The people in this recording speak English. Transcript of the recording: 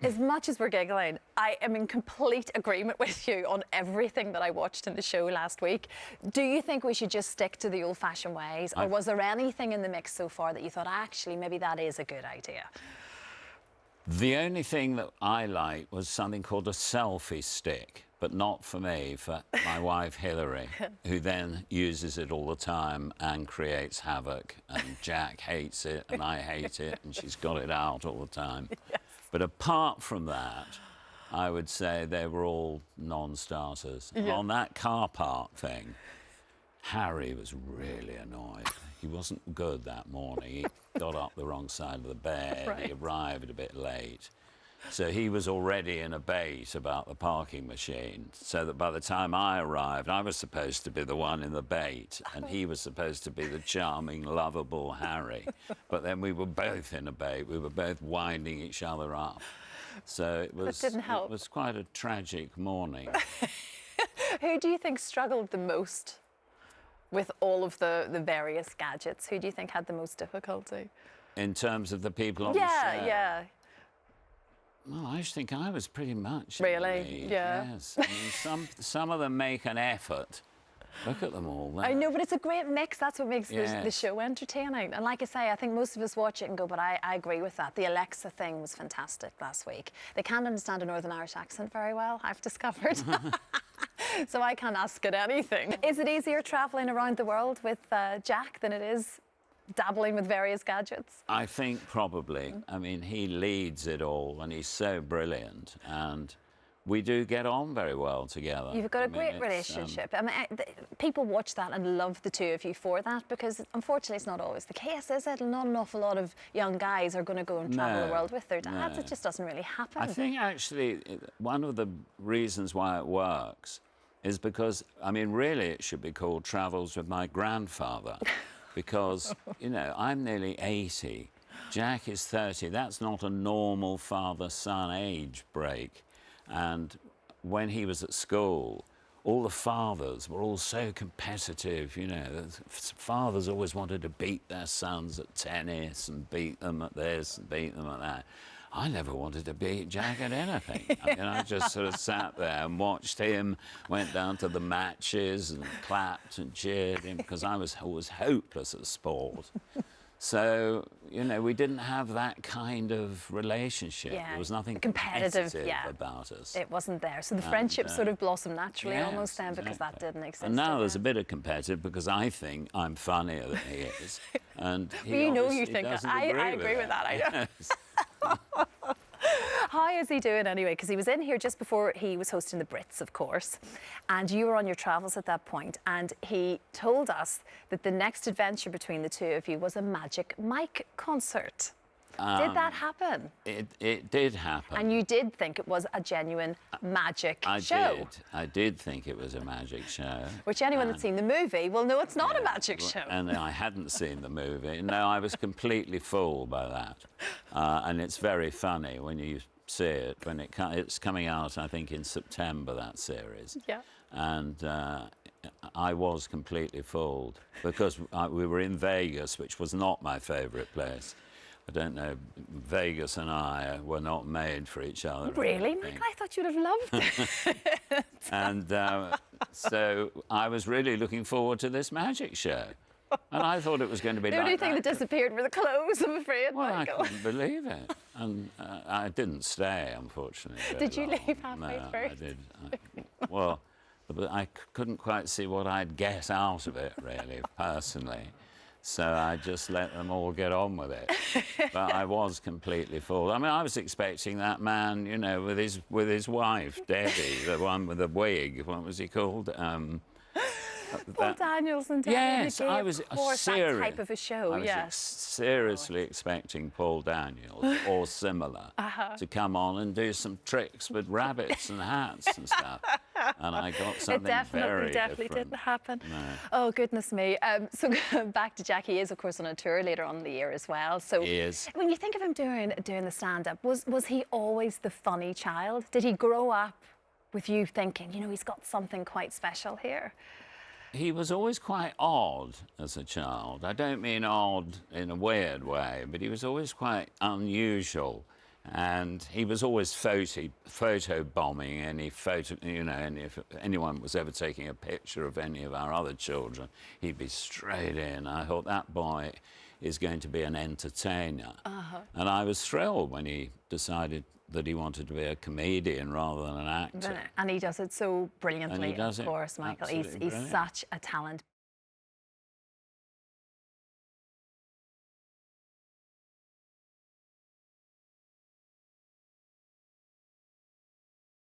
as much as we're giggling, I am in complete agreement with you on everything that I watched in the show last week. Do you think we should just stick to the old-fashioned ways, or was there anything in the mix so far that you thought, actually, maybe that is a good idea? The only thing that I liked was something called a selfie stick, but not for me, for my wife Hilary, who then uses it all the time and creates havoc. And Jack hates it, and I hate it, and she's got it out all the time. Yes. But apart from that, I would say they were all non-starters. Yeah. On that car park thing, Harry was really annoyed. He wasn't good that morning. He got up the wrong side of the bed. Right. He arrived a bit late. So he was already in a bait about the parking machine, so that by the time I arrived, I was supposed to be the one in the bait, and he was supposed to be the charming, lovable Harry. But then we were both in a bait. We were both winding each other up. So it was, that didn't help. It was quite a tragic morning. Who do you think struggled the most with all of the various gadgets? Who do you think had the most difficulty? In terms of the people on the show? Yeah. Well, I think I was pretty much really, in the lead. Yeah. Yes, I mean, some of them make an effort. Look at them all there. I know, but it's a great mix. That's what makes the show entertaining. And like I say, I think most of us watch it and go, but I agree with that. The Alexa thing was fantastic last week. They can't understand a Northern Irish accent very well, I've discovered. So I can't ask it anything. Is it easier travelling around the world with Jack than it is dabbling with various gadgets? I think probably. I mean, he leads it all, and he's so brilliant, and we do get on very well together. You've got a great relationship. I mean, people watch that and love the two of you for that, because unfortunately it's not always the case, is it? Not an awful lot of young guys are going to go and travel the world with their dads. It just doesn't really happen. I think actually one of the reasons why it works is because, I mean, really it should be called Travels with My Grandfather. Because, you know, I'm nearly 80, Jack is 30. That's not a normal father-son age break. And when he was at school, all the fathers were all so competitive, you know. Fathers always wanted to beat their sons at tennis and beat them at this and beat them at that. I never wanted to beat Jack at anything. I mean, I just sort of sat there and watched him, went down to the matches and clapped and cheered him, because I was hopeless at sport. So, you know, we didn't have that kind of relationship. Yeah, there was nothing competitive about us. It wasn't there. So the friendship sort of blossomed naturally almost then, because that didn't exist. And now there's a bit of competitive, because I think I'm funnier than he is. And he you think that. I agree with that. I know. Yes. How is he doing anyway? Because he was in here just before he was hosting the Brits, of course, and you were on your travels at that point, and he told us that the next adventure between the two of you was a Magic Mike concert. Did that happen? It did happen. And you did think it was a genuine magic show? I did think it was a magic show. Which anyone that's seen the movie will know it's not a magic show. And I hadn't seen the movie. No, I was completely fooled by that. And it's very funny when you see it. When it's coming out, I think, in September, that series. Yeah. And I was completely fooled, because we were in Vegas, which was not my favourite place. I don't know, Vegas and I were not made for each other. Really, Michael? I thought you'd have loved it. And so I was really looking forward to this magic show. And I thought it was going to be the only thing that disappeared were the clothes, I'm afraid, well, Michael. I couldn't believe it. And I didn't stay, unfortunately. Did you leave halfway through? I did. Well, I couldn't quite see what I'd get out of it, really, personally. So I just let them all get on with it. But I was completely fooled. I mean, I was expecting that man, you know, with his wife, Debbie, the one with the wig. What was he called? Paul Daniels and Debbie. Yes, I was that type of a show. I was seriously expecting Paul Daniels or similar to come on and do some tricks with rabbits and hats and stuff. And I got something definitely different. didn't happen. No. Oh, goodness me. So back to Jack, he is, of course, on a tour later on in the year as well. So he is. When you think of him doing the stand-up, was he always the funny child? Did he grow up with you thinking, you know, he's got something quite special here? He was always quite odd as a child. I don't mean odd in a weird way, but he was always quite unusual. And he was always photo bombing any photo, you know, and if anyone was ever taking a picture of any of our other children, he'd be straight in. I thought, that boy is going to be an entertainer. And I was thrilled when he decided that he wanted to be a comedian rather than an actor. And he does it so brilliantly, of course, Michael. He's such a talent.